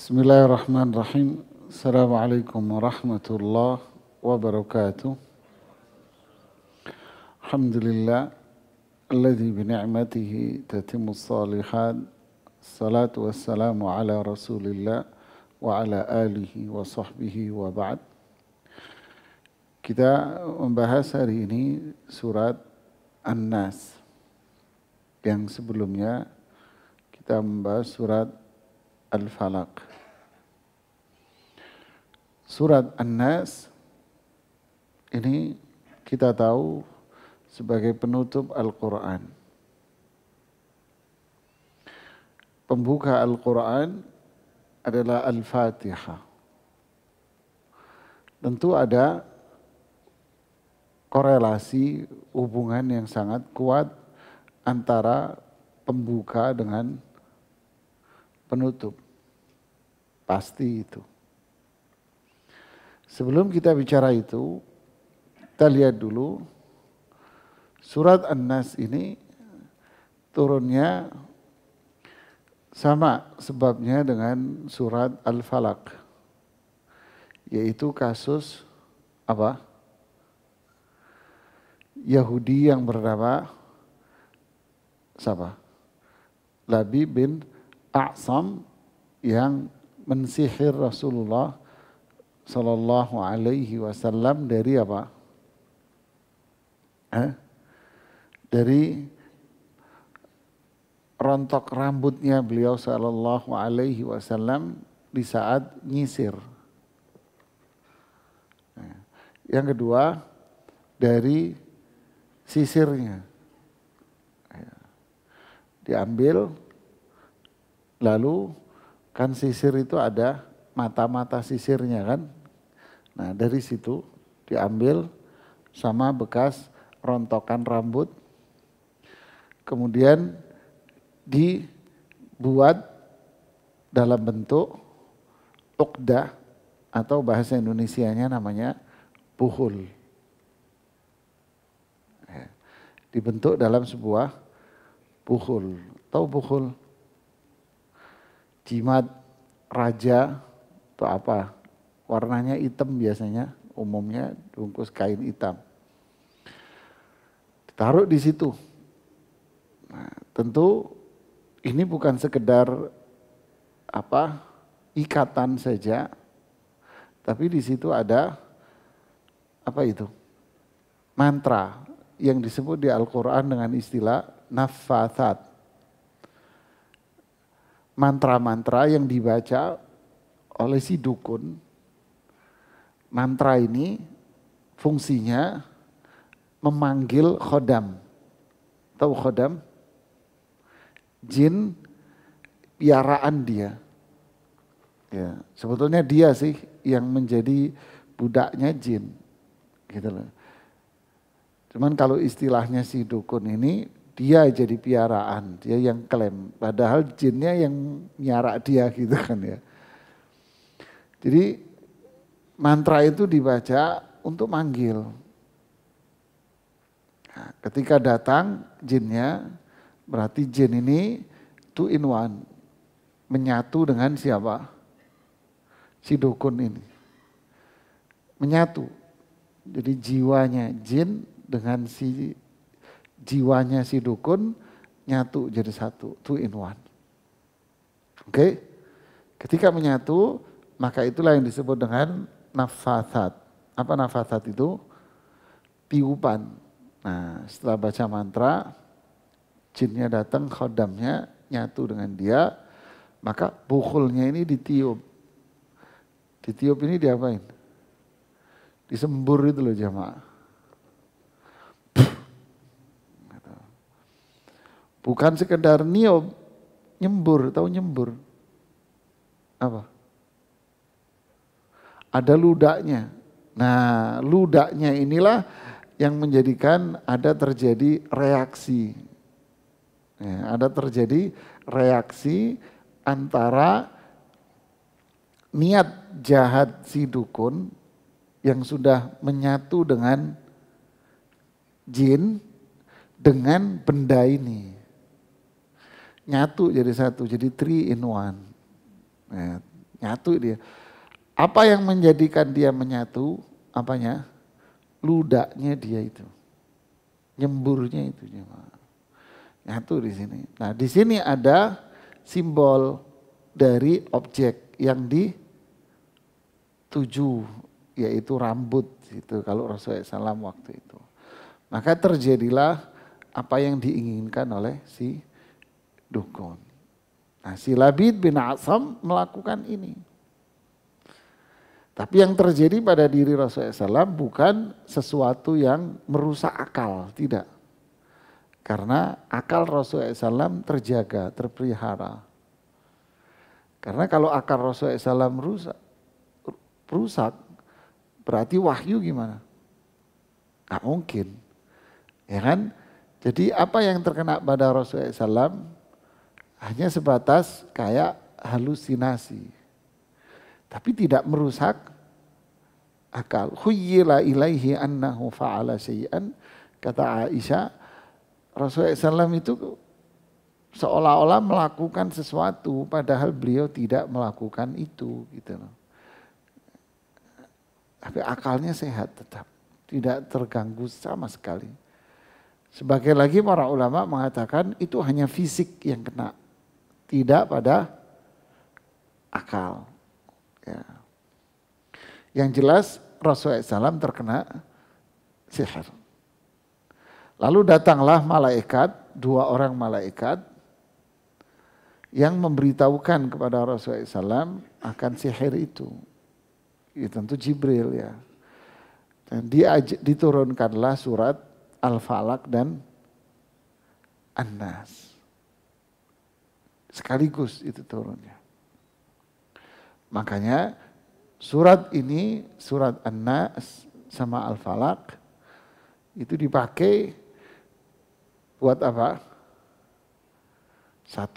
Bismillahirrahmanirrahim. Assalamualaikum warahmatullahi wabarakatuh. Alhamdulillah alladzi bi ni'matihi tatimmus shalihat. Salatu wassalamu ala Rasulillah wa ala alihi wa sahbihi wa ba'd. Kita membahas hari ini surat An-Nas. Yang sebelumnya kita membahas surat Al-Falaq. Surat An-Nas ini kita tahu sebagai penutup Al-Quran. Pembuka Al-Quran adalah Al-Fatihah. Tentu ada korelasi hubungan yang sangat kuat antara pembuka dengan penutup. Pasti itu. Sebelum kita bicara itu, kita lihat dulu surat An-Nas ini turunnya sama sebabnya dengan surat Al-Falaq. Yaitu kasus apa? Yahudi yang bernama siapa? Labib bin A'sam yang mensihir Rasulullah Sallallahu Alaihi Wasallam dari apa? Dari rontok rambutnya beliau Sallallahu Alaihi Wasallam di saat nyisir. Yang kedua dari sisirnya. Diambil, lalu kan sisir itu ada mata-mata sisirnya kan. Nah dari situ diambil sama bekas rontokan rambut. Kemudian dibuat dalam bentuk uqdah atau bahasa Indonesianya namanya puhul. Dibentuk dalam sebuah puhul. Tahu puhul? Jimat raja atau apa? Warnanya hitam biasanya, umumnya bungkus kain hitam. Ditaruh di situ. Nah, tentu ini bukan sekedar apa? Ikatan saja. Tapi di situ ada apa itu? Mantra yang disebut di Al-Qur'an dengan istilah naffathat. Mantra-mantra yang dibaca oleh si dukun. Mantra ini fungsinya memanggil khodam. Tahu khodam? Jin piaraan dia. Ya, sebetulnya dia sih yang menjadi budaknya jin. Gitu loh. Cuman kalau istilahnya si dukun ini, dia jadi piaraan, dia yang klaim. Padahal jinnya yang nyara dia gitu kan ya. Jadi mantra itu dibaca untuk manggil. Nah, ketika datang jinnya, berarti jin ini two in one. Menyatu dengan siapa? Si dukun ini. Menyatu. Jadi jiwanya jin dengan si jiwanya si dukun nyatu jadi satu, two in one. Oke? Ketika menyatu, maka itulah yang disebut dengan naffathat. Apa naffathat itu? Tiupan. Nah, setelah baca mantra, jinnya datang, khodamnya nyatu dengan dia, maka bukhulnya ini ditiup. Ditiup ini diapain? Disembur itu loh jamaah. Bukan sekedar niup, nyembur, tahu nyembur? Apa? Ada ludaknya. Nah, ludaknya inilah yang menjadikan ada terjadi reaksi. Ya, ada terjadi reaksi antara niat jahat si dukun yang sudah menyatu dengan jin dengan benda ini. Nyatu jadi satu, jadi 3 in 1. Nah, Nyatu dia. Apa yang menjadikan dia menyatu? Apanya? Ludaknya dia itu. Nyemburnya itu. Nyatu di sini. Nah di sini ada simbol dari objek yang dituju, yaitu rambut. Itu kalau Rasulullah SAW waktu itu. Maka terjadilah apa yang diinginkan oleh si dukun. Nah si Labid bin A'sam melakukan ini. Tapi yang terjadi pada diri Rasulullah SAW bukan sesuatu yang merusak akal, tidak. Karena akal Rasulullah SAW terjaga, terpelihara. Karena kalau akal Rasulullah SAW rusak, berarti wahyu gimana? Gak mungkin. Ya kan? Jadi apa yang terkena pada Rasulullah SAW hanya sebatas kayak halusinasi. Tapi tidak merusak akal. Khuyyila ilaihi annahu fa'ala syai'an. Kata Aisyah, Rasulullah SAW itu seolah-olah melakukan sesuatu padahal beliau tidak melakukan itu gitu loh. Tapi akalnya sehat tetap, tidak terganggu sama sekali. Sebagai lagi para ulama mengatakan itu hanya fisik yang kena, tidak pada akal. Ya. Yang jelas Rasulullah SAW terkena sihir. Lalu datanglah malaikat, 2 orang malaikat yang memberitahukan kepada Rasulullah SAW akan sihir itu. Ya, tentu Jibril ya. Dan diturunkanlah surat Al-Falaq dan An-Nas. Sekaligus itu turunnya. Makanya surat ini, surat An-Nas sama Al-Falaq itu dipakai buat apa? 1,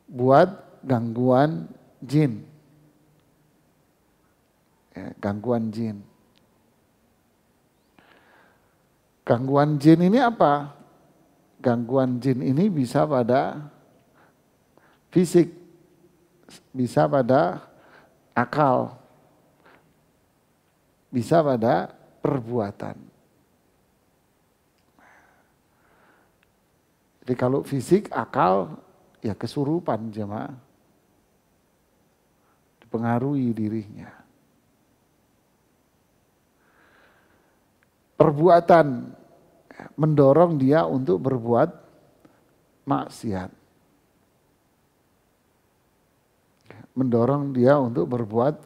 buat gangguan jin. Ya, gangguan jin. Gangguan jin ini apa? Gangguan jin ini bisa pada fisik, bisa pada akal, bisa pada perbuatan. Jadi kalau fisik, akal, ya kesurupan jemaah. Dipengaruhi dirinya. Perbuatan, mendorong dia untuk berbuat maksiat. Mendorong dia untuk berbuat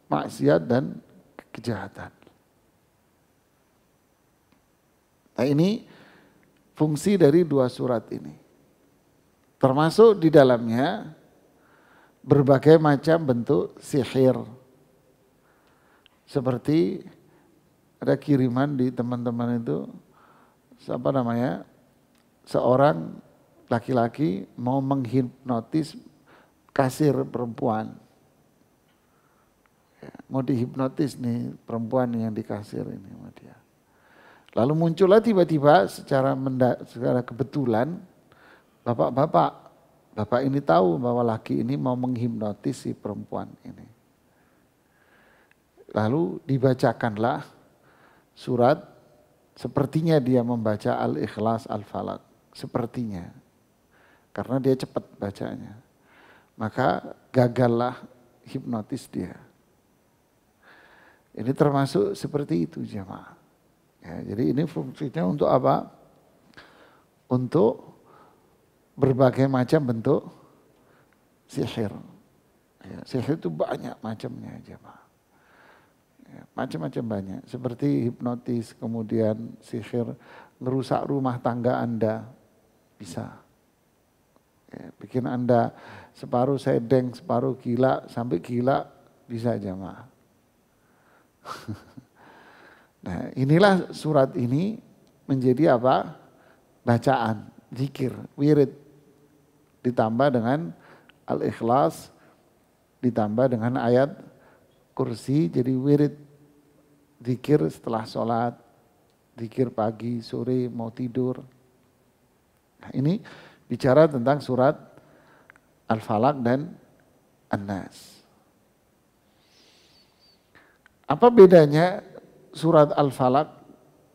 maksiat dan kejahatan. Nah ini fungsi dari 2 surat ini. Termasuk di dalamnya berbagai macam bentuk sihir. Seperti ada kiriman di teman-teman itu, apa namanya, seorang laki-laki mau menghipnotis kasir perempuan. Ya, mau dihipnotis nih perempuan yang di kasir ini sama dia. Lalu muncullah tiba-tiba secara kebetulan, bapak ini tahu bahwa laki ini mau menghipnotis si perempuan ini. Lalu dibacakanlah surat, sepertinya dia membaca Al-Ikhlas, Al-Falaq. Sepertinya. Karena dia cepat bacanya. Maka gagallah hipnotis dia. Ini termasuk seperti itu jemaah. Ya, jadi ini fungsinya untuk apa? Untuk berbagai macam bentuk sihir. Ya, sihir itu banyak macamnya jemaah. Ya, macam-macam banyak. Seperti hipnotis, kemudian sihir ngerusak rumah tangga Anda. Bisa. Ya, bikin Anda separuh sedeng, separuh gila, sampai gila bisa jemaah. Nah inilah surat ini menjadi apa? Bacaan, zikir, wirid. Ditambah dengan Al-Ikhlas, ditambah dengan ayat kursi, jadi wirid. Zikir setelah sholat, zikir pagi, sore, mau tidur. Nah ini bicara tentang surat Al-Falaq dan An-Nas. Apa bedanya surat Al-Falaq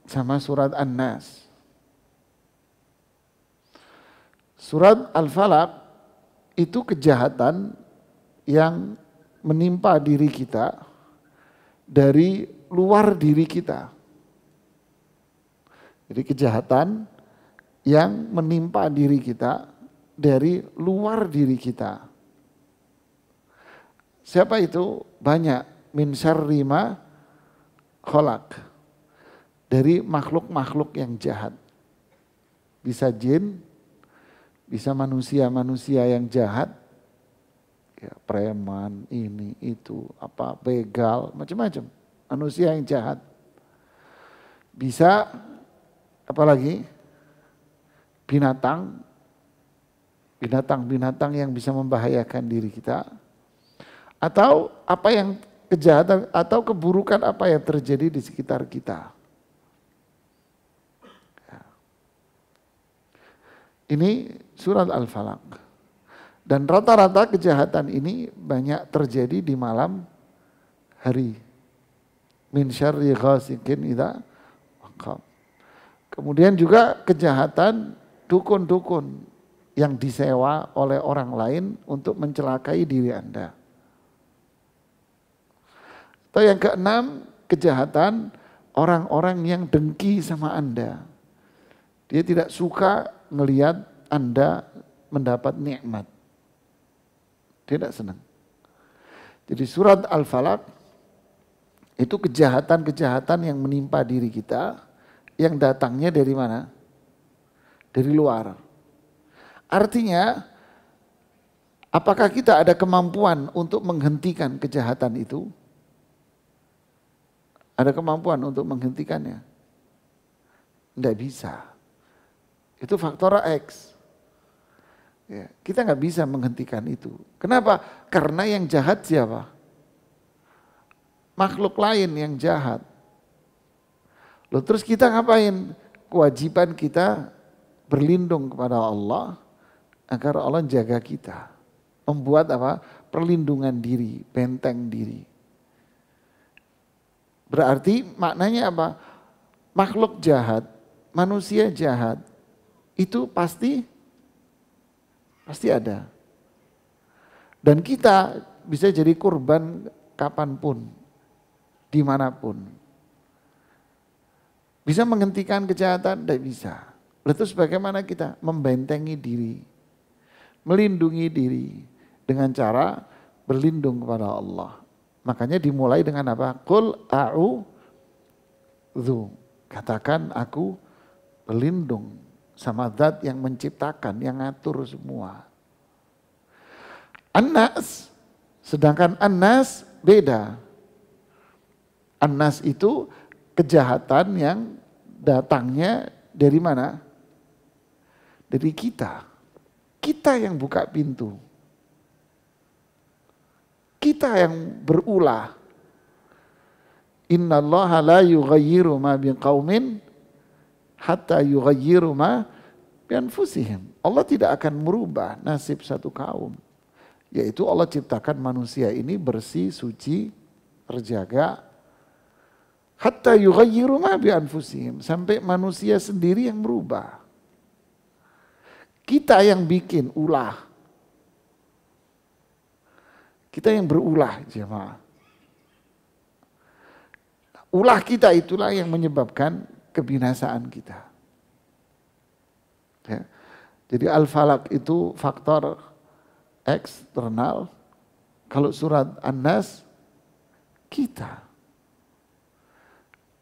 sama surat An-Nas? Surat Al-Falaq itu kejahatan yang menimpa diri kita dari luar diri kita. Jadi kejahatan yang menimpa diri kita dari luar diri kita. Siapa itu? Banyak. Min syarri ma khalaq. Dari makhluk-makhluk yang jahat. Bisa jin, bisa manusia-manusia yang jahat. Ya, preman, ini, itu, apa, begal, macam-macam. Manusia yang jahat. Bisa, apalagi, binatang yang bisa membahayakan diri kita. Atau apa yang kejahatan atau keburukan apa yang terjadi di sekitar kita. Ini surat Al-Falaq. Dan rata-rata kejahatan ini banyak terjadi di malam hari. Min syarri ghasikin idza waqab. Kemudian juga kejahatan dukun-dukun yang disewa oleh orang lain untuk mencelakai diri Anda. Atau yang keenam, kejahatan orang-orang yang dengki sama Anda. Dia tidak suka melihat Anda mendapat nikmat. Dia tidak senang. Jadi surat Al-Falaq itu kejahatan-kejahatan yang menimpa diri kita yang datangnya dari mana? Dari luar. Artinya, apakah kita ada kemampuan untuk menghentikan kejahatan itu? Ada kemampuan untuk menghentikannya? Tidak bisa. Itu faktor X. Ya, kita nggak bisa menghentikan itu. Kenapa? Karena yang jahat siapa? Makhluk lain yang jahat. Loh, terus kita ngapain? Kewajiban kita berlindung kepada Allah agar Allah jaga kita. Membuat apa? Perlindungan diri, benteng diri. Berarti maknanya apa? Makhluk jahat, manusia jahat, itu pasti ada. Dan kita bisa jadi korban kapanpun, dimanapun. Bisa menghentikan kejahatan? Tidak bisa. Lalu bagaimana kita? Membentengi diri, melindungi diri dengan cara berlindung kepada Allah. Makanya dimulai dengan apa? Qul a'udzu. Katakan aku berlindung sama zat yang menciptakan, yang ngatur semua. An-Nas, sedangkan An-Nas beda. An-Nas itu kejahatan yang datangnya dari mana? Dari kita. Kita yang buka pintu. Kita yang berulah. Innallaha la yughayyiru ma biqaumin hatta yughayyiru ma bi anfusihim. Allah tidak akan merubah nasib satu kaum. Yaitu Allah ciptakan manusia ini bersih, suci, terjaga. Hatta yughayyiru ma bi anfusihim. Sampai manusia sendiri yang merubah. Kita yang bikin ulah. Kita yang berulah, jemaah. Ulah kita itulah yang menyebabkan kebinasaan kita. Ya. Jadi Al-Falaq itu faktor eksternal. Kalau surat An-Nas, kita.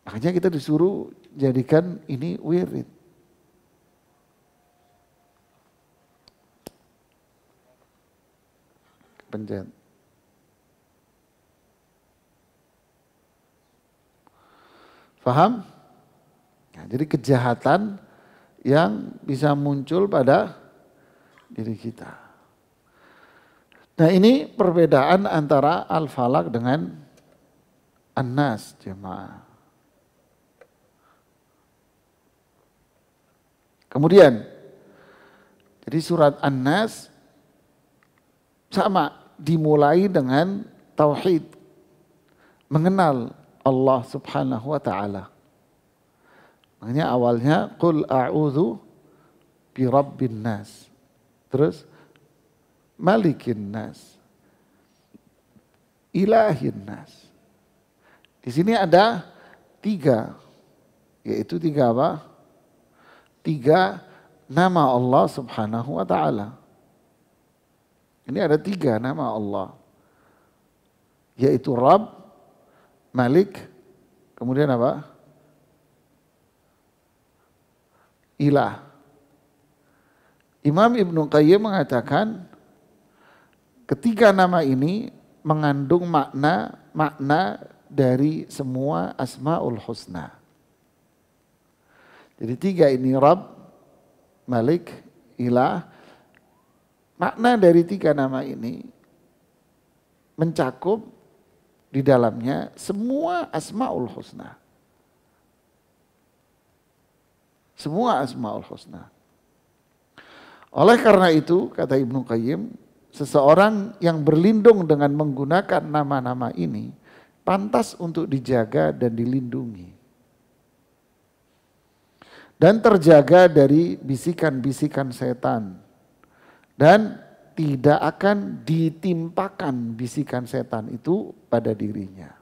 Makanya kita disuruh jadikan ini wirid. Pencet. Paham? Nah, jadi kejahatan yang bisa muncul pada diri kita. Nah, ini perbedaan antara Al-Falaq dengan An-Nas, jemaah. Kemudian, jadi surat An-Nas sama dimulai dengan tauhid, mengenal Allah Subhanahu wa taala. Makanya awalnya qul a'udzu bi rabbin nas. Terus malikin nas. Ilahin nas. Di sini ada 3, yaitu 3 apa? 3 nama Allah Subhanahu wa taala. Ini ada 3 nama Allah. Yaitu Rabb, Malik, kemudian apa? Ilah. Imam Ibnu Qayyim mengatakan ketiga nama ini mengandung makna dari semua Asmaul Husna. Jadi 3 ini Rabb, Malik, Ilah. Makna dari 3 nama ini mencakup di dalamnya semua Asmaul Husna. Semua Asmaul Husna. Oleh karena itu, kata Ibnu Qayyim, seseorang yang berlindung dengan menggunakan nama-nama ini pantas untuk dijaga dan dilindungi. Dan terjaga dari bisikan-bisikan setan. Dan tidak akan ditimpakan bisikan setan itu pada dirinya.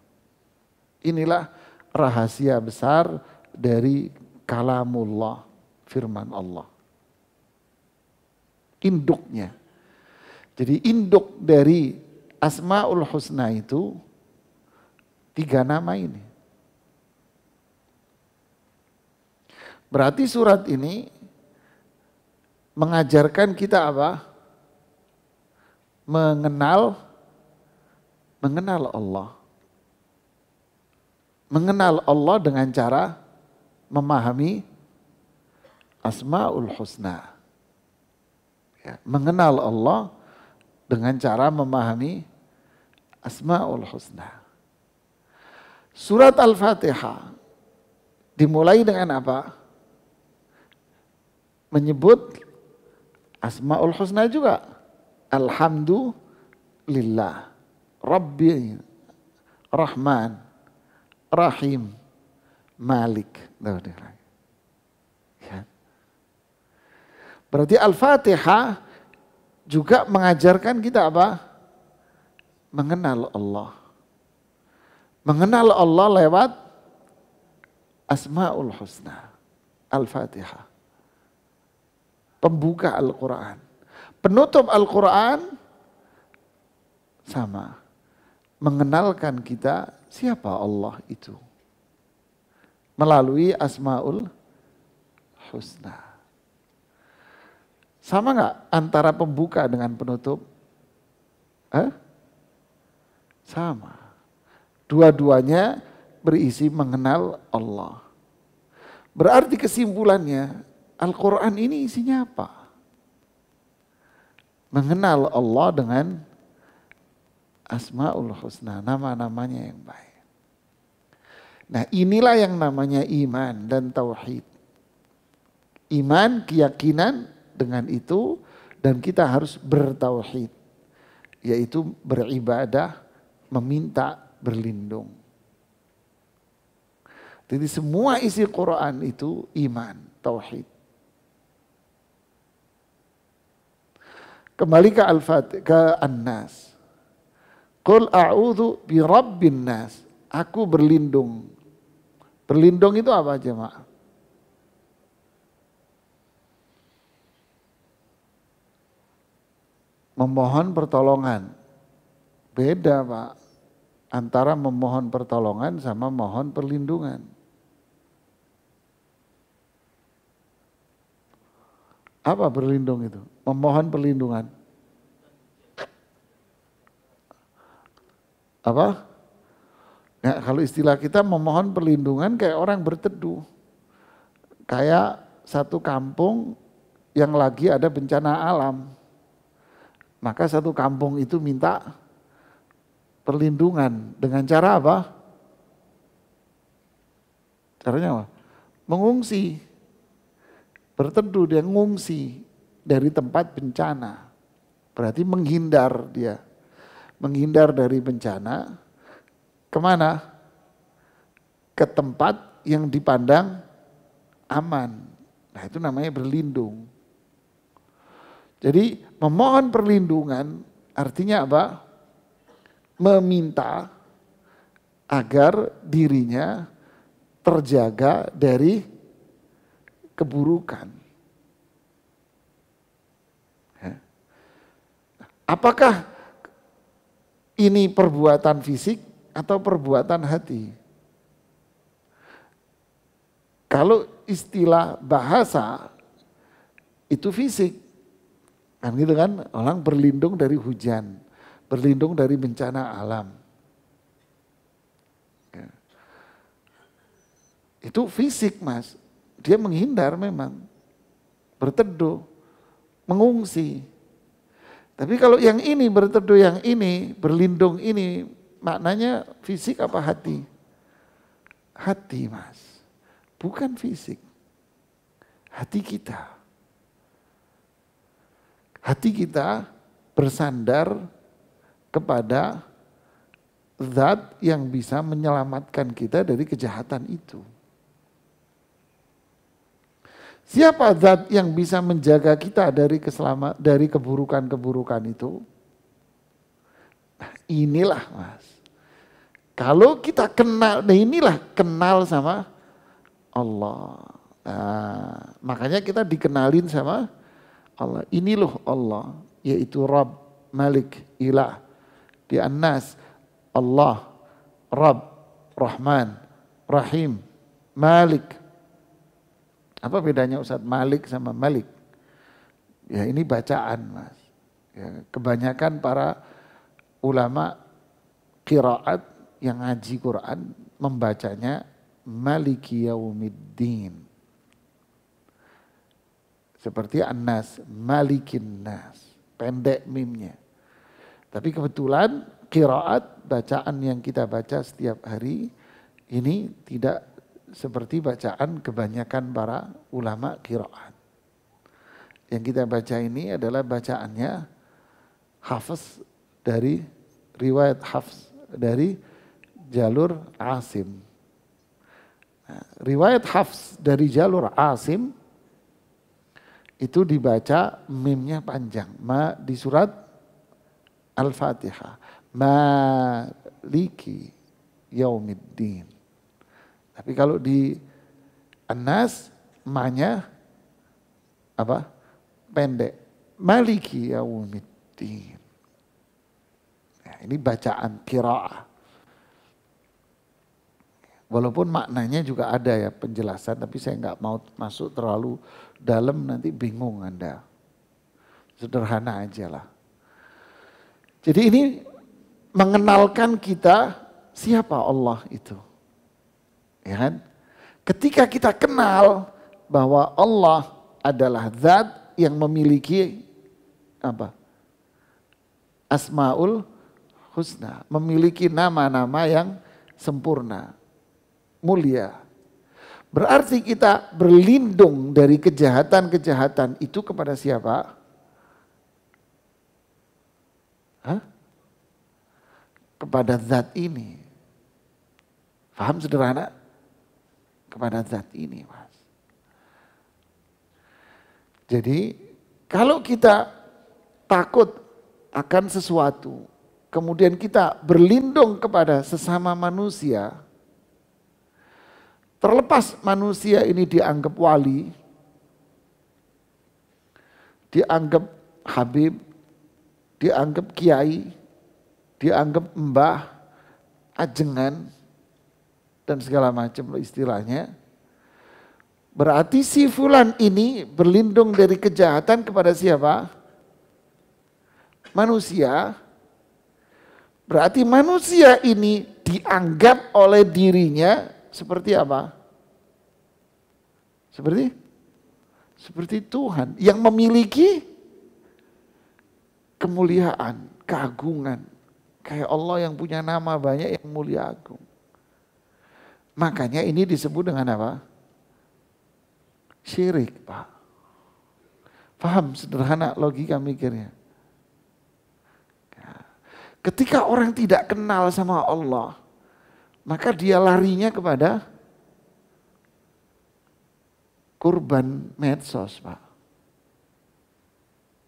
Inilah rahasia besar dari kalamullah, firman Allah. Induknya. Jadi induk dari Asmaul Husna itu 3 nama ini. Berarti surat ini mengajarkan kita apa? Mengenal Allah. Mengenal Allah dengan cara memahami Asmaul Husna. Ya, mengenal Allah dengan cara memahami Asmaul Husna. Surat Al-Fatihah dimulai dengan apa? Menyebut Asmaul Husna juga. Alhamdulillah, Rabbi, Rahman, Rahim, Malik. Ya. Berarti Al-Fatihah juga mengajarkan kita apa? Mengenal Allah. Mengenal Allah lewat Asmaul Husna. Al-Fatihah. Pembuka Al-Quran. Penutup Al-Quran sama. Mengenalkan kita siapa Allah itu. Melalui Asmaul Husna. Sama nggak antara pembuka dengan penutup? Sama. Dua-duanya berisi mengenal Allah. Berarti kesimpulannya, Al-Quran ini isinya apa? Mengenal Allah dengan Asmaul Husna, nama-namanya yang baik. Nah, inilah yang namanya iman dan tauhid. Iman, keyakinan dengan itu, dan kita harus bertauhid, yaitu beribadah, meminta berlindung. Jadi semua isi Quran itu iman, tauhid. Kembali ke Al-Fatihah, ke An-Nas. Qul a'udzu bi rabbin nas. Aku berlindung. Berlindung itu apa, jemaah? Memohon pertolongan. Beda, Pak. Antara memohon pertolongan sama mohon perlindungan. Apa berlindung itu? Memohon perlindungan. Apa? Ya, kalau istilah kita memohon perlindungan kayak orang berteduh. Kayak satu kampung yang lagi ada bencana alam. Maka satu kampung itu minta perlindungan dengan cara apa? Caranya apa? Mengungsi. Berteduh, dia ngungsi dari tempat bencana. Berarti menghindar dia. Menghindar dari bencana. Kemana? ke tempat yang dipandang aman. Nah itu namanya berlindung. Jadi memohon perlindungan artinya apa? Meminta agar dirinya terjaga dari keburukan. Ya. Apakah ini perbuatan fisik atau perbuatan hati? Kalau istilah bahasa itu fisik. Kan gitu kan, orang berlindung dari hujan, berlindung dari bencana alam. Ya. Itu fisik mas, dia menghindar memang, berteduh, mengungsi. Tapi kalau yang ini berteduh, yang ini berlindung ini, maknanya fisik apa hati? Hati mas, bukan fisik, hati kita. Hati kita bersandar kepada zat yang bisa menyelamatkan kita dari kejahatan itu. Siapa zat yang bisa menjaga kita dari keburukan-keburukan itu? Nah, inilah mas. Kalau kita kenal, nah inilah kenal sama Allah. Nah, makanya kita dikenalin sama Allah. Ini loh Allah, yaitu Rabb, Malik, Ilah. Di An-Nas, Allah, Rabb, Rahman, Rahim, Malik. Apa bedanya Ustaz Malik sama Malik? Ya ini bacaan mas. Ya, kebanyakan para ulama qiraat yang ngaji Quran membacanya Maliki Yaumiddin. Seperti An-Nas, Malikin Nas, pendek mimnya. Tapi kebetulan qiraat, bacaan yang kita baca setiap hari, ini tidak seperti bacaan kebanyakan para ulama qiraat. Yang kita baca ini adalah bacaannya Hafiz dari riwayat Hafiz dari jalur Asim. Nah, riwayat Hafiz dari jalur Asim itu dibaca mimnya panjang. Ma di surat Al-Fatihah. Maliki Yaumiddin. Tapi kalau di An-Nas, ma-nya apa? Pendek. Maliki Yaumiddin. Nah, ini bacaan qiraah. Walaupun maknanya juga ada ya penjelasan, tapi saya nggak mau masuk terlalu dalam, nanti bingung Anda. Sederhana aja lah. Jadi ini mengenalkan kita siapa Allah itu. Ya kan? Ketika kita kenal bahwa Allah adalah zat yang memiliki apa? Asmaul Husna, memiliki nama-nama yang sempurna, mulia. Berarti kita berlindung dari kejahatan-kejahatan itu kepada siapa? Hah? Kepada zat ini. Paham sederhana? Kepada zat ini, Mas. Jadi kalau kita takut akan sesuatu, kemudian kita berlindung kepada sesama manusia, terlepas manusia ini dianggap wali, dianggap habib, dianggap kiai, dianggap mbah, ajengan, dan segala macam istilahnya. Berarti si fulan ini berlindung dari kejahatan kepada siapa? Manusia. Berarti manusia ini dianggap oleh dirinya seperti apa? Seperti Tuhan yang memiliki kemuliaan, keagungan. Kayak Allah yang punya nama banyak yang mulia agung. Makanya ini disebut dengan apa? Syirik, Pak. Paham sederhana logika mikirnya. Ketika orang tidak kenal sama Allah, maka dia larinya kepada kurban medsos, Pak.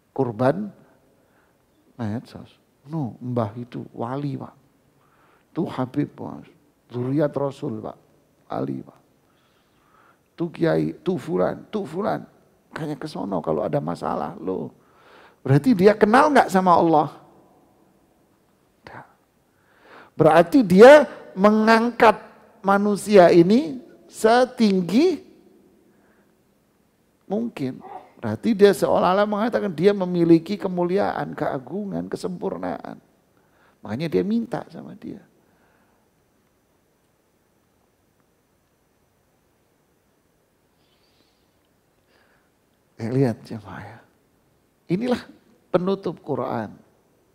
Kurban medsos. No, mbah itu wali, Pak. Itu Habib, Pak. Zuriat Rasul, Pak. Wali, Pak. Itu kiai, itu fulan. Hanya ke sono kalau ada masalah, loh. Berarti dia kenal nggak sama Allah? Berarti dia mengangkat manusia ini setinggi mungkin. Berarti dia seolah-olah mengatakan dia memiliki kemuliaan, keagungan, kesempurnaan. Makanya dia minta sama dia. Lihat jemaah ya. Inilah penutup Quran.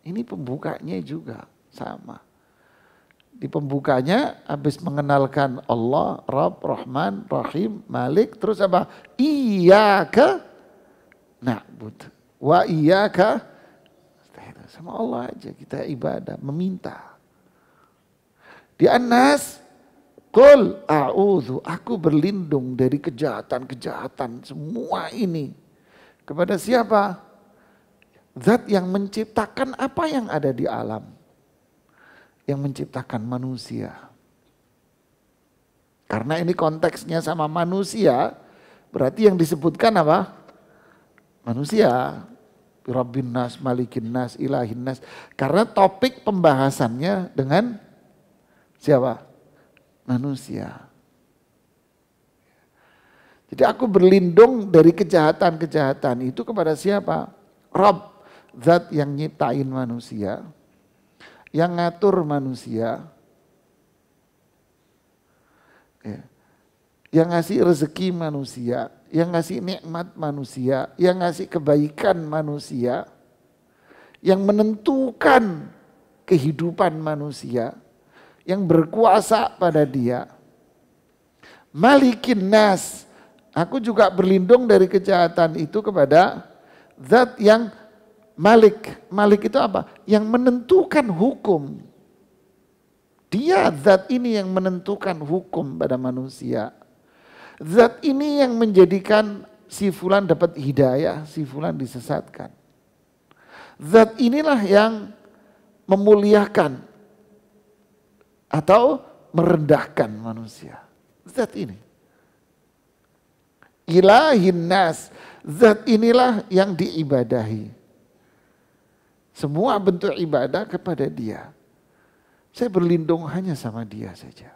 Ini pembukanya juga sama. Di pembukanya habis mengenalkan Allah, Rabb, Rahman, Rahim, Malik. Terus apa? Iyyaka na'bud wa iyyaka nasta'in. Sama Allah aja kita ibadah, meminta. Di An-Nas, qul a'udzu, aku berlindung dari kejahatan-kejahatan semua ini. Kepada siapa? Zat yang menciptakan apa yang ada di alam. Yang menciptakan manusia. Karena ini konteksnya sama manusia, berarti yang disebutkan apa? Manusia. Rabbin nas, malikin nas, ilahin nas. Karena topik pembahasannya dengan siapa? Manusia. Jadi aku berlindung dari kejahatan-kejahatan itu kepada siapa? Rabb, zat yang nyiptain manusia, yang ngatur manusia, yang ngasih rezeki manusia, yang ngasih nikmat manusia, yang ngasih kebaikan manusia, yang menentukan kehidupan manusia, yang berkuasa pada dia. Malikin nas, aku juga berlindung dari kejahatan itu kepada zat yang Malik. Malik itu apa? Yang menentukan hukum. Dia zat ini yang menentukan hukum pada manusia. Zat ini yang menjadikan si fulan dapat hidayah, si fulan disesatkan. Zat inilah yang memuliakan atau merendahkan manusia. Zat ini. Ilahin nas, zat inilah yang diibadahi. Semua bentuk ibadah kepada dia. Saya berlindung hanya sama dia saja.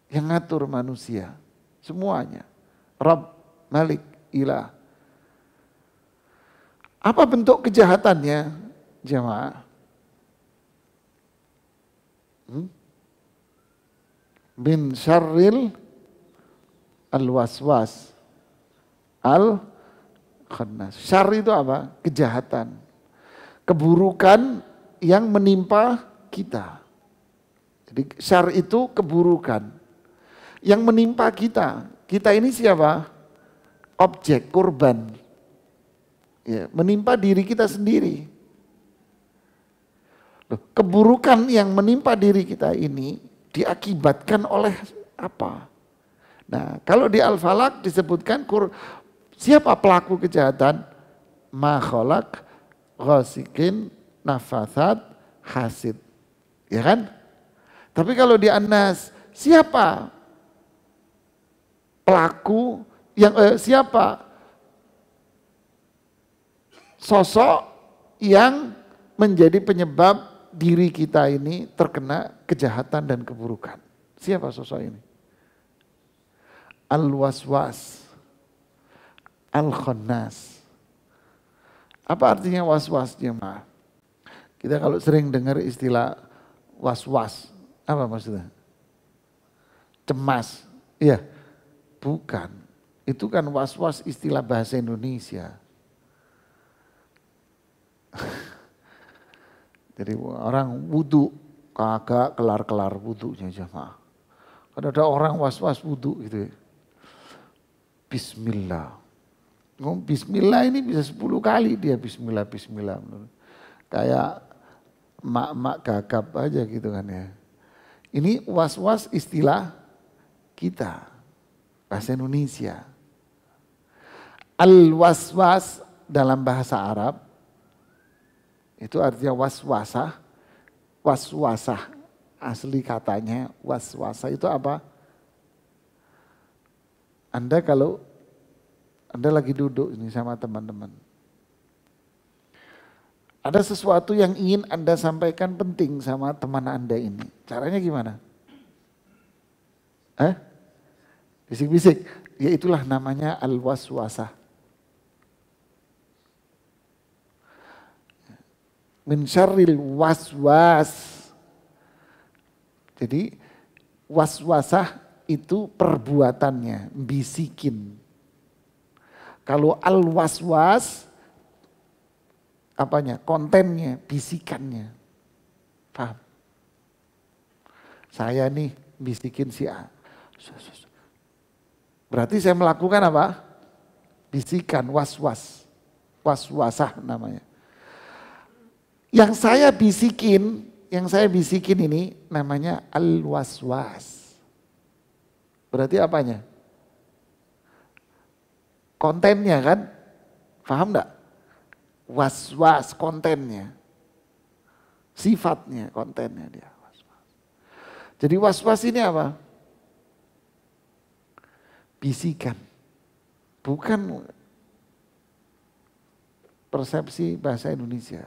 Yang ngatur manusia. Semuanya. Rabb, Malik, Ilah. Apa bentuk kejahatannya jemaah? Min syarril al-waswas al-khannas. Syar itu apa? Kejahatan. Keburukan yang menimpa kita. Jadi syar itu keburukan yang menimpa kita. Kita ini siapa? Objek, korban. Ya, menimpa diri kita sendiri. Loh, keburukan yang menimpa diri kita ini diakibatkan oleh apa? Nah, kalau di Al-Falaq disebutkan siapa pelaku kejahatan? Ma khalaq, ghasikin, nafathat, hasid. Ya kan? Tapi kalau di An-Nas, siapa pelaku yang siapa sosok yang menjadi penyebab diri kita ini terkena kejahatan dan keburukan? Siapa sosok ini? Al-waswas, al-khannas. Apa artinya waswas jemaah? Kita kalau sering dengar istilah waswas, apa maksudnya? Cemas. Iya, bukan. Itu kan waswas istilah bahasa Indonesia. Jadi orang wudu kagak kelar-kelar wudunya jemaah. Kan ada orang was-was wudu gitu ya. Bismillah. Bismillah ini bisa 10 kali dia bismillah. Kayak mak-mak gagap aja gitu kan ya. Ini was-was istilah kita. Bahasa Indonesia. Al-waswas dalam bahasa Arab itu artinya waswasah. Waswasah asli katanya waswasah itu apa? Anda kalau Anda lagi duduk ini sama teman-teman. Ada sesuatu yang ingin Anda sampaikan penting sama teman Anda ini. Caranya gimana? Bisik-bisik. Ya itulah namanya al-waswasah. Min syarril waswas. Jadi waswasah itu perbuatannya, bisikin. Kalau al-waswas, apanya? Kontennya, bisikannya. Paham? Saya nih bisikin si A. Berarti saya melakukan apa? Bisikan, waswas. Waswasah namanya. Yang saya bisikin ini namanya al-waswas. Berarti apanya? Kontennya kan? Paham enggak? Was-was kontennya. Sifatnya, kontennya dia. Was-was. Jadi was-was ini apa? Bisikan. Bukan persepsi bahasa Indonesia.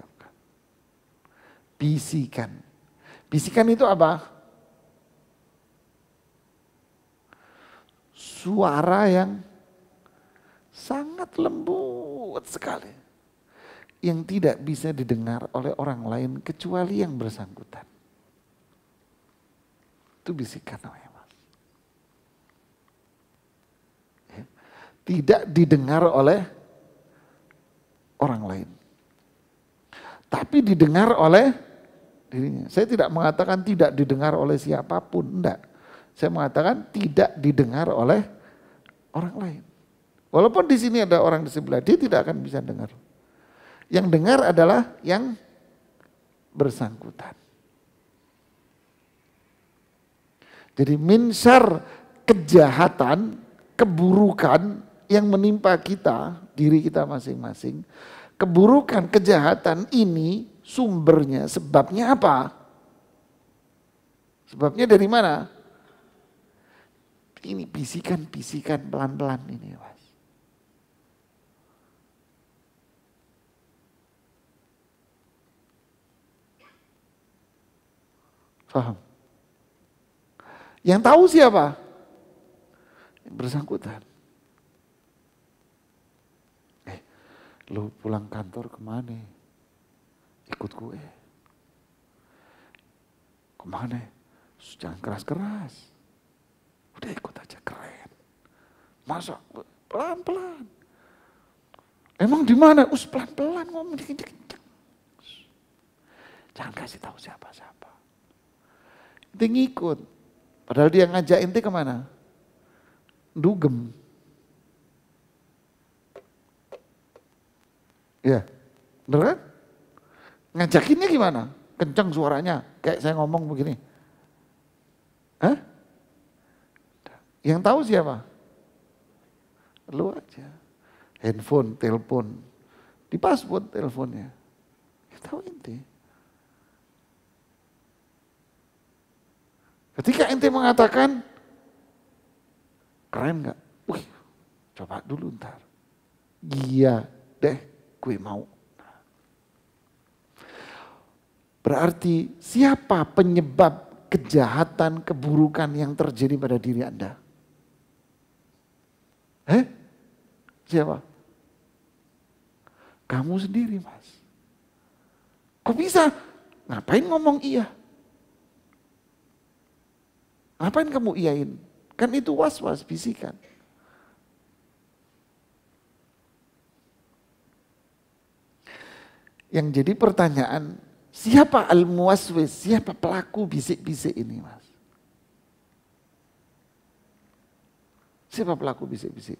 Bisikan. Bisikan itu apa? Suara yang sangat lembut sekali. Yang tidak bisa didengar oleh orang lain kecuali yang bersangkutan. Itu bisikan namanya, Mas. Tidak didengar oleh orang lain. Tapi didengar oleh dirinya. Saya tidak mengatakan tidak didengar oleh siapapun, enggak. Saya mengatakan tidak didengar oleh orang lain. Walaupun di sini ada orang di sebelah, dia tidak akan bisa dengar. Yang dengar adalah yang bersangkutan. Jadi min syarr kejahatan, keburukan yang menimpa kita, diri kita masing-masing. Keburukan, kejahatan ini sumbernya, sebabnya apa? Sebabnya dari mana? Ini bisikan-bisikan pelan-pelan ini, Mas. Paham? Yang tahu siapa? Yang bersangkutan. Lu pulang kantor kemana? Ikut gue. Kemana? Jangan keras-keras. Udah ikut aja, keren. Masa? Pelan-pelan. Emang di mana? Pelan-pelan ngomong dikit-dikit. Jangan kasih tahu siapa-siapa. Ente ngikut. Padahal dia ngajak ente kemana? Dugem. Ya, bener kan? Ngajakinnya gimana? Kenceng suaranya, kayak saya ngomong begini. Hah? Yang tahu siapa? Lu aja. Handphone, telepon. Di password teleponnya. Yang tahu ente. Ketika ente mengatakan, keren gak? Wih, coba dulu ntar. Iya deh, gue mau. Berarti siapa penyebab kejahatan, keburukan yang terjadi pada diri Anda? Siapa? Kamu sendiri, Mas. Kok bisa? Ngapain ngomong iya? Ngapain kamu iyain? Kan itu was-was, bisikan. Yang jadi pertanyaan, siapa al-muwaswis? Siapa pelaku bisik-bisik ini, Mas? Siapa pelaku bisik-bisik?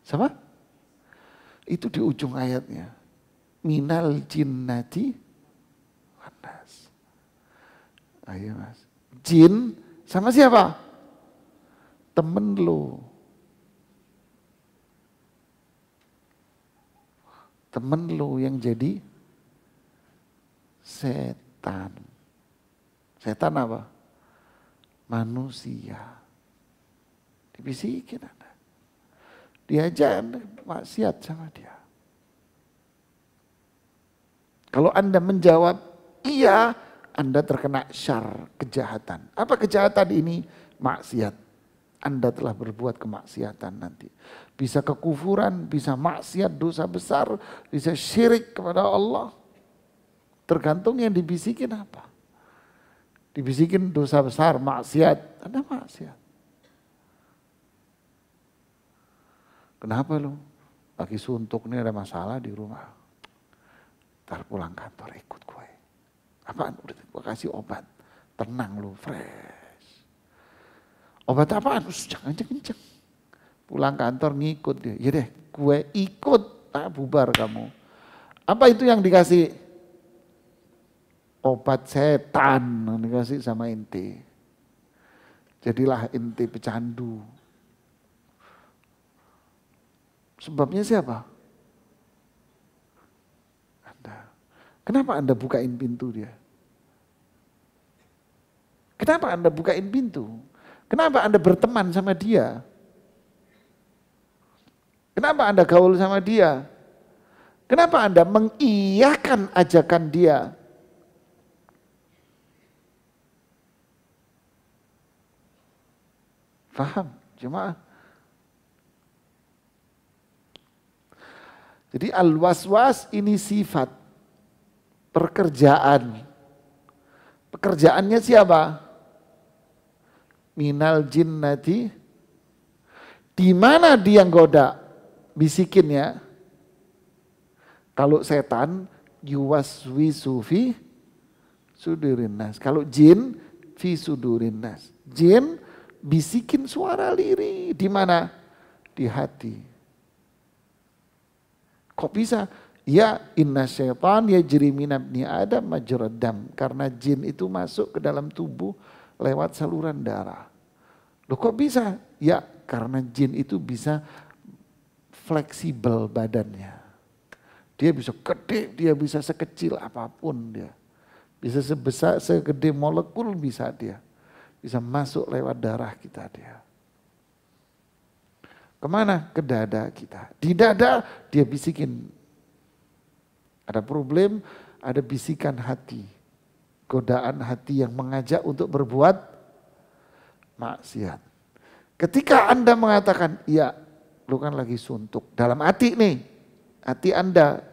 Siapa? Itu di ujung ayatnya. Minal jinnati wan nas. Ayo, Mas. Jin sama siapa? temen lo. Temen lo yang jadi setan. Setan apa? Manusia. Dibisikin Anda. Diajak Anda maksiat sama dia. Kalau Anda menjawab iya, Anda terkena syar, kejahatan. Apa kejahatan ini? Maksiat. Anda telah berbuat kemaksiatan nanti. Bisa kekufuran, bisa maksiat, dosa besar, bisa syirik kepada Allah. Tergantung yang dibisikin apa. Dibisikin dosa besar, maksiat, Anda maksiat. Kenapa lu? Lagi suntuk nih, ada masalah di rumah. Ntar pulang kantor ikut gue. Apaan? Udah gue kasih obat. Tenang lu, fresh. Obat apaan? Jangan kenceng. Pulang kantor ngikut dia. Ya deh, gue ikut. Bubar kamu. Apa itu yang dikasih? Obat setan yang dikasih sama inti. Jadilah inti pecandu. Sebabnya siapa? Anda. Kenapa Anda bukain pintu dia? Kenapa Anda bukain pintu? Kenapa Anda berteman sama dia? Kenapa Anda gaul sama dia? Kenapa Anda mengiyakan ajakan dia? Faham, jemaah? Jadi al-waswas ini sifat pekerjaan. Pekerjaannya siapa? Minal jinnati, di mana dia goda, bisikin ya. Kalau setan yuwaswisu fi sudurin nas. Kalau jin fi sudurin nas. Jin bisikin suara lirih di mana? Di hati. Kok bisa? Ya inna syaitan yajri min ibni adam majrad dam. Karena jin itu masuk ke dalam tubuh lewat saluran darah. Loh kok bisa? Ya karena jin itu bisa fleksibel badannya. Dia bisa gede, dia bisa sekecil apapun dia. Bisa sebesar, segede molekul bisa dia. Bisa masuk lewat darah kita dia. Kemana? Ke dada kita. Di dada dia bisikin. Ada problem, ada bisikan hati. Godaan hati yang mengajak untuk berbuat maksiat. Ketika Anda mengatakan, iya lu kan lagi suntuk. Dalam hati nih, hati Anda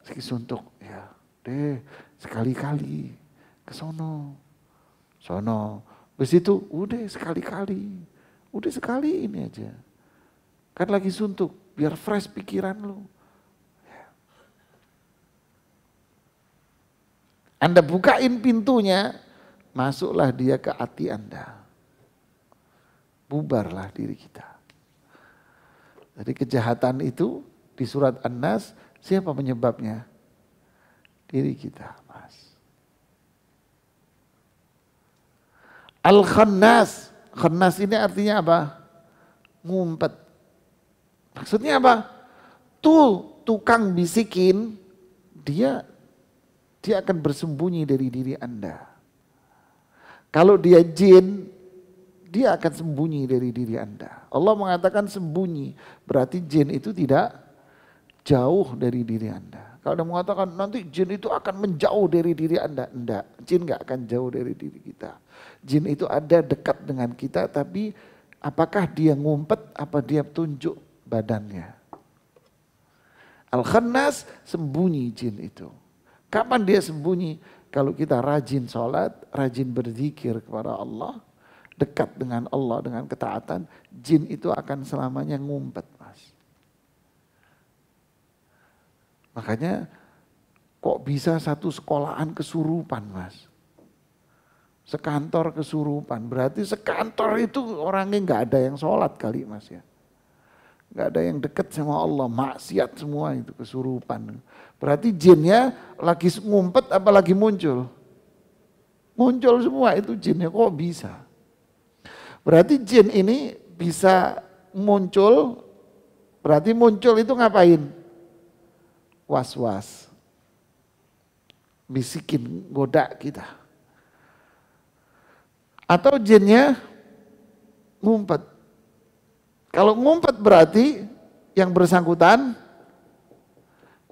lagi suntuk. Ya deh sekali-kali ke sono. Habis itu udah sekali-kali. Udah sekali ini aja. Kan lagi suntuk, biar fresh pikiran lu. Anda bukain pintunya, masuklah dia ke hati Anda. Bubarlah diri kita. Jadi kejahatan itu di surat An-Nas, siapa penyebabnya? Diri kita, Mas. Al-Khannas. Khannas ini artinya apa? Ngumpet. Maksudnya apa? Tuh tukang bisikin, dia akan bersembunyi dari diri Anda. Kalau dia jin, dia akan sembunyi dari diri Anda. Allah mengatakan sembunyi, berarti jin itu tidak jauh dari diri Anda. Kalau dia mengatakan nanti jin itu akan menjauh dari diri Anda, enggak. Jin enggak akan jauh dari diri kita. Jin itu ada dekat dengan kita, tapi apakah dia ngumpet, apa dia tunjuk badannya. Al-Khannas sembunyi jin itu. Kapan dia sembunyi? Kalau kita rajin sholat, rajin berzikir kepada Allah, dekat dengan Allah dengan ketaatan, jin itu akan selamanya ngumpet, Mas. Makanya kok bisa satu sekolahan kesurupan, Mas? Sekantor kesurupan, berarti sekantor itu orangnya nggak ada yang sholat kali, Mas ya. Nggak ada yang dekat sama Allah, maksiat semua itu kesurupan. Berarti jinnya lagi ngumpet apa lagi muncul? Muncul semua itu jinnya, kok bisa? Berarti jin ini bisa muncul, berarti muncul itu ngapain? Was-was. Bisikin, goda kita. Atau jinnya ngumpet. Kalau ngumpet berarti yang bersangkutan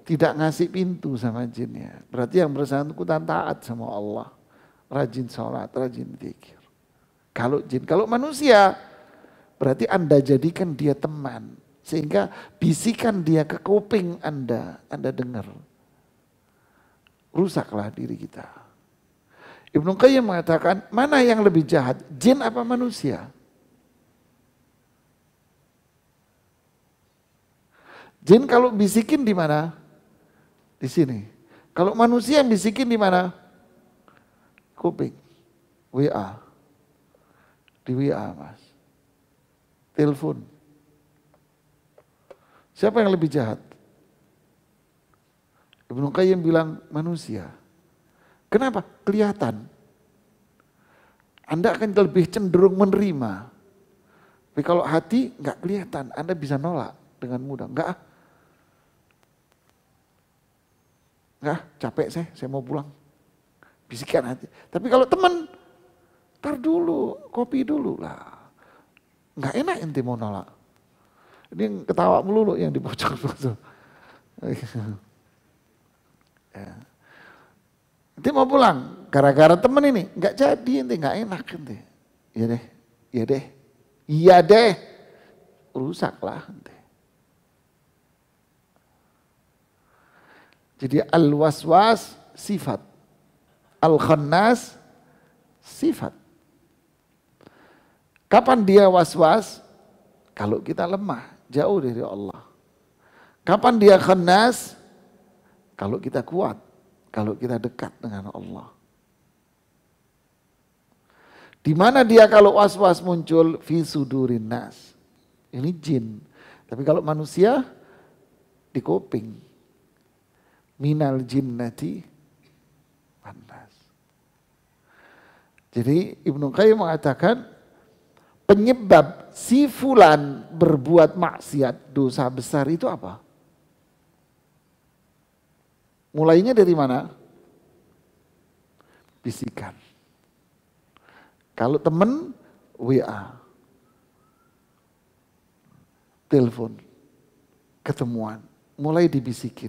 tidak ngasih pintu sama jinnya. Berarti yang bersangkutan taat sama Allah. Rajin sholat, rajin zikir. Kalau jin, kalau manusia berarti Anda jadikan dia teman. Sehingga bisikan dia ke kuping Anda dengar. Rusaklah diri kita. Ibnu Qayyim mengatakan, mana yang lebih jahat, jin apa manusia? Jin kalau bisikin di mana? Di sini. Kalau manusia yang bisikin di mana? Kuping. WA. Di WA, Mas. Telepon. Siapa yang lebih jahat? Ibnu Qayyim bilang manusia. Kenapa? Kelihatan. Anda akan lebih cenderung menerima. Tapi kalau hati nggak kelihatan, Anda bisa nolak dengan mudah. Enggak, capek saya mau pulang. Bisikan hati. Tapi kalau teman, tar dulu, kopi dulu lah. Nggak enak ente mau nolak. Ini ketawa melulu yang di pojok-pojok. Ya. Ente mau pulang, gara-gara temen ini, nggak jadi ente, nggak enak ente. Iya deh, rusaklah ente. Jadi al-waswas sifat, al-khannas sifat. Kapan dia waswas? Kalau kita lemah, jauh dari Allah. Kapan dia khannas? Kalau kita kuat. Kalau kita dekat dengan Allah. Di mana dia kalau was-was muncul? Fi sudurin nas. Ini jin. Tapi kalau manusia di kuping. Minal jinnati wan nas. Jadi Ibnu Qayyim mengatakan penyebab si fulan berbuat maksiat, dosa besar itu apa? Mulainya dari mana? Bisikan. Kalau temen, WA. Telepon. Ketemuan. Mulai dibisikin.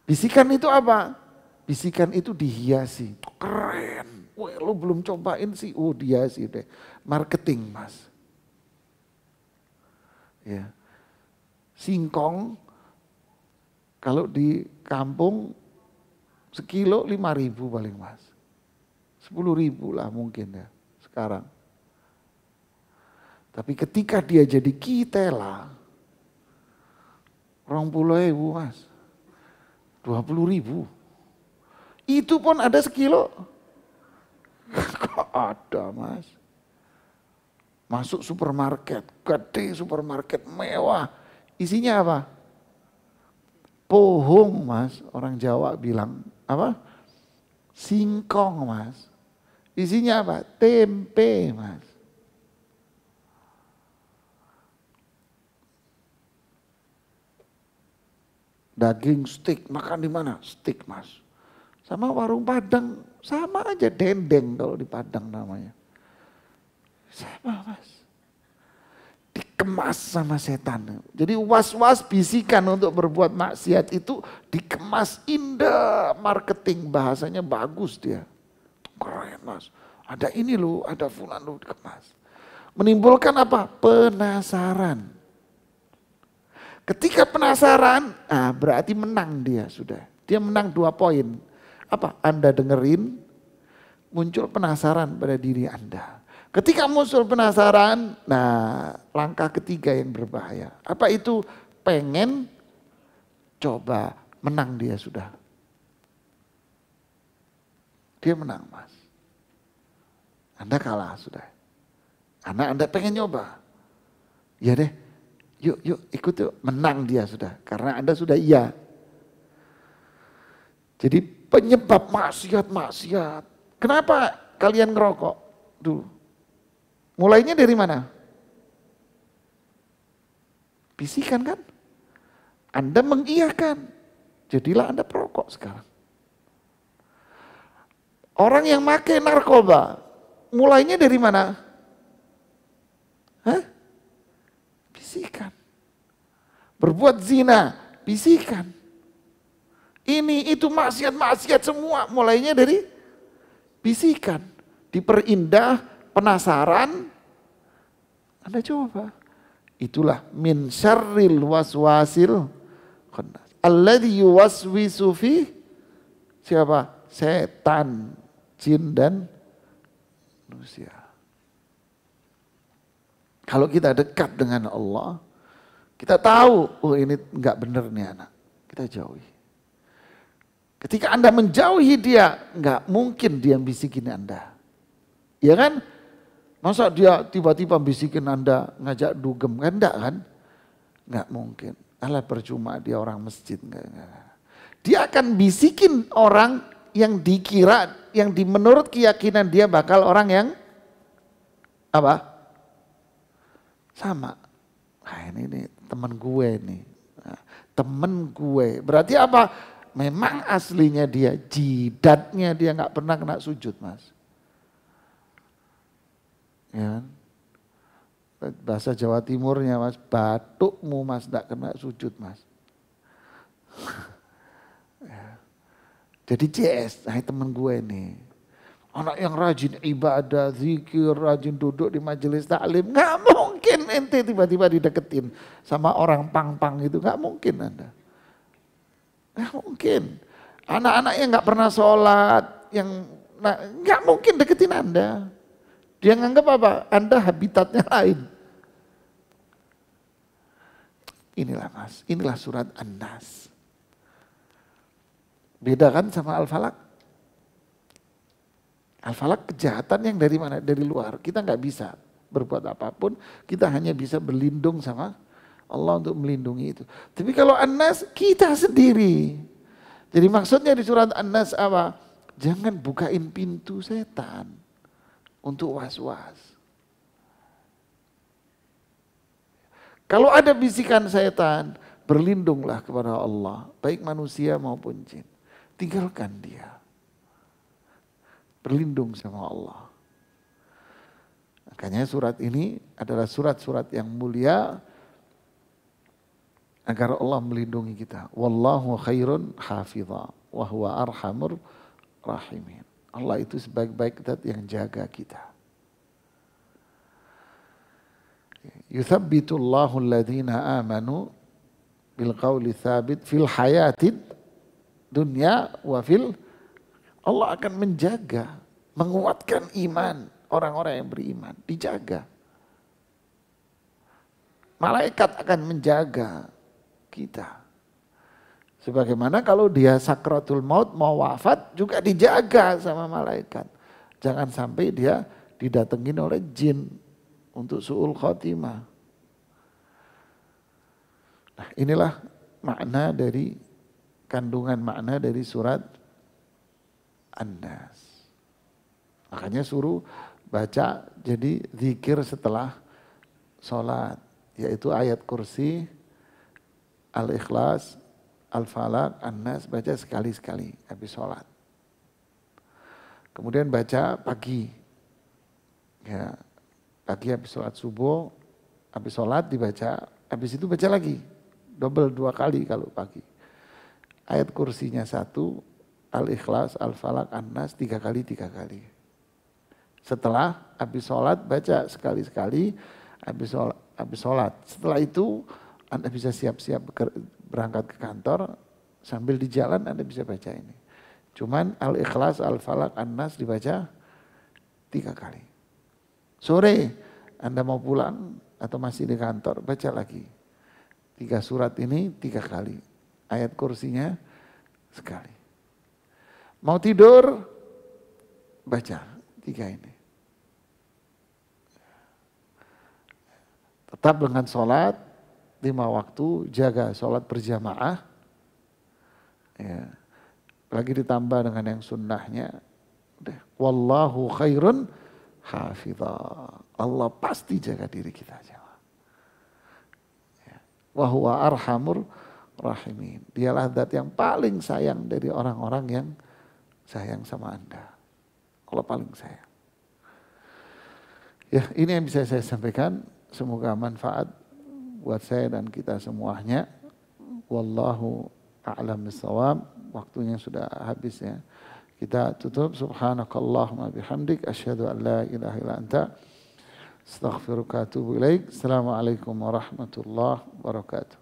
Bisikan itu apa? Bisikan itu dihiasi. Keren. Wah, lu belum cobain sih. Oh, dihiasi deh. Marketing, Mas. Ya. Singkong. Kalau di kampung sekilo 5.000 paling, Mas. 10.000 lah mungkin ya sekarang. Tapi ketika dia jadi kitela 20.000, Mas. 20.000. Itu pun ada sekilo. Kok ada, Mas. Masuk supermarket, gede supermarket mewah. Isinya apa? Pohong, Mas. Orang Jawa bilang apa? Singkong, Mas. Isinya apa? Tempe, Mas. Daging steak, makan di mana? Steak, Mas. Sama warung Padang, sama aja dendeng kalau di Padang namanya. Sama, Mas. Dikemas sama setan. Jadi was-was bisikan untuk berbuat maksiat itu dikemas indah, marketing bahasanya bagus dia. Keren, Mas. Ada ini loh, ada fulan loh dikemas. Menimbulkan apa? Penasaran. Ketika penasaran, berarti menang dia sudah. Dia menang 2 poin. Apa? Anda dengerin, muncul penasaran pada diri Anda. Ketika muncul penasaran, langkah ketiga yang berbahaya. Apa itu? Pengen coba, menang dia sudah. Dia menang, Mas. Anda kalah sudah. Karena Anda pengen nyoba. Ya deh, yuk ikut yuk. Menang dia sudah. Karena Anda sudah iya. Jadi penyebab maksiat. Kenapa kalian ngerokok? Dulu. Mulainya dari mana? Bisikan kan? Anda mengiyakan. Jadilah Anda perokok sekarang. Orang yang pakai narkoba, mulainya dari mana? Hah? Bisikan. Berbuat zina, bisikan. Ini, itu, maksiat-maksiat semua, mulainya dari bisikan. Diperindah, penasaran, Anda coba. Itulah min syarril waswasil khannas. Alladzi yuwaswisu fi siapa? Setan, jin dan manusia. Kalau kita dekat dengan Allah, kita tahu, oh ini enggak benar nih anak. Kita jauhi. Ketika Anda menjauhi dia, enggak mungkin dia bisikin Anda. Ya kan? Masa dia tiba-tiba bisikin Anda ngajak dugem, kan enggak kan? Enggak mungkin. Alah percuma dia orang masjid. Enggak. Dia akan bisikin orang yang dikira, yang menurut keyakinan dia bakal orang yang apa? Sama. Nah ini teman gue nih. Nah, temen gue. Berarti apa? Memang aslinya dia, jidatnya dia nggak pernah kena sujud, Mas. Ya kan? Bahasa Jawa Timurnya, Mas, batukmu, Mas, nggak kena sujud, Mas. Ya. Jadi CS, nah temen gue nih. Anak yang rajin ibadah, zikir, rajin duduk di majelis taklim. Nggak mungkin ente tiba-tiba dideketin sama orang pang-pang itu. Nggak mungkin Anda. Nggak mungkin. Anak-anak yang nggak pernah sholat, yang nggak mungkin deketin Anda. Dia nganggap apa? Anda habitatnya lain. Inilah Mas, inilah surat An-Nas. Beda kan sama Al-Falaq? Al-Falaq kejahatan yang dari mana? Dari luar. Kita nggak bisa berbuat apapun, kita hanya bisa berlindung sama Allah untuk melindungi itu. Tapi kalau An-Nas, kita sendiri. Jadi maksudnya di surat An-Nas apa? Jangan bukain pintu setan untuk was-was. Kalau ada bisikan setan, berlindunglah kepada Allah, baik manusia maupun jin. Tinggalkan dia. Berlindung sama Allah. Makanya surat ini adalah surat-surat yang mulia agar Allah melindungi kita. Wallahu khairun hafidha wa huwa arhamur rahimin. Allah itu sebaik-baik zat yang jaga kita. Yuthabbitullahu alladhina amanu bil qawli thabit fil hayatid dunya wa fil. Allah akan menjaga, menguatkan iman orang-orang yang beriman, dijaga. Malaikat akan menjaga kita. Sebagaimana kalau dia sakratul maut mau wafat juga dijaga sama malaikat. Jangan sampai dia didatengin oleh jin untuk su'ul khotimah. Nah, inilah makna dari kandungan makna dari surat An-Nas. Makanya suruh baca jadi zikir setelah sholat. Yaitu ayat kursi, Al-Ikhlas, Al-Falaq, An-Nas, baca sekali-sekali habis sholat. Kemudian baca pagi. Ya, pagi habis sholat subuh, habis sholat dibaca, habis itu baca lagi. Double 2 kali kalau pagi. Ayat kursinya 1, Al-Ikhlas, Al-Falaq, An-Nas 3 kali. Setelah habis sholat baca sekali-sekali, habis sholat. Setelah itu Anda bisa siap-siap berangkat ke kantor, sambil di jalan Anda bisa baca ini. Cuman Al-Ikhlas, Al-Falaq, An-Nas dibaca 3 kali. Sore Anda mau pulang atau masih di kantor, baca lagi. 3 surat ini 3 kali. Ayat kursinya sekali. Mau tidur, baca 3 ini. Tetap dengan sholat 5 waktu, jaga sholat berjamaah. Ya. Lagi ditambah dengan yang sunnahnya. Wallahu khairun hafidha. Allah pasti jaga diri kita. Ya. Wa huwa arhamur rahimin. Dialah zat yang paling sayang dari orang-orang yang sayang sama Anda. Allah paling sayang. Ya, ini yang bisa saya sampaikan. Semoga manfaat buat saya dan kita semuanya. Wallahu a'lam bishawab. Waktunya sudah habis ya. Kita tutup. Subhanakallahumma bihamdik. Asyhadu an la ilaha illa anta. Astaghfiruka wa atubu ilaik. Assalamualaikum warahmatullahi wabarakatuh.